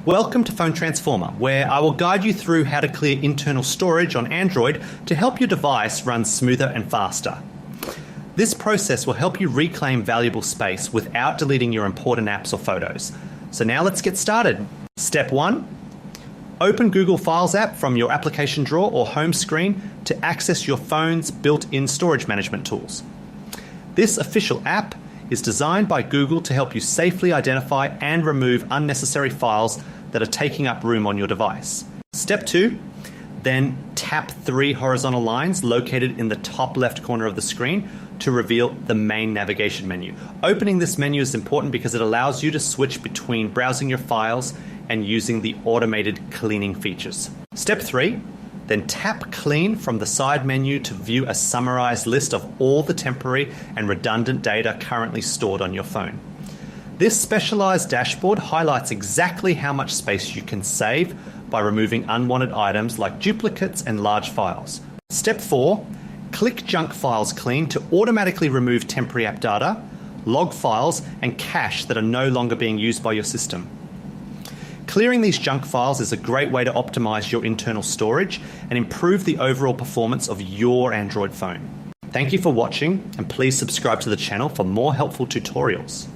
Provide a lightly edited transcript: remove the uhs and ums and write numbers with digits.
Welcome to Phone Transformer, where I will guide you through how to clear internal storage on Android to help your device run smoother and faster. This process will help you reclaim valuable space without deleting your important apps or photos. So now let's get started. Step 1. Open Google Files app from your application drawer or home screen to access your phone's built-in storage management tools. This official app is designed by Google to help you safely identify and remove unnecessary files that are taking up room on your device. Step 2, then tap 3 horizontal lines located in the top left corner of the screen to reveal the main navigation menu. Opening this menu is important because it allows you to switch between browsing your files and using the automated cleaning features. Step 3, then tap Clean from the side menu to view a summarized list of all the temporary and redundant data currently stored on your phone. This specialized dashboard highlights exactly how much space you can save by removing unwanted items like duplicates and large files. Step 4, click Junk Files Clean to automatically remove temporary app data, log files, and cache that are no longer being used by your system. Clearing these junk files is a great way to optimize your internal storage and improve the overall performance of your Android phone. Thank you for watching, and please subscribe to the channel for more helpful tutorials.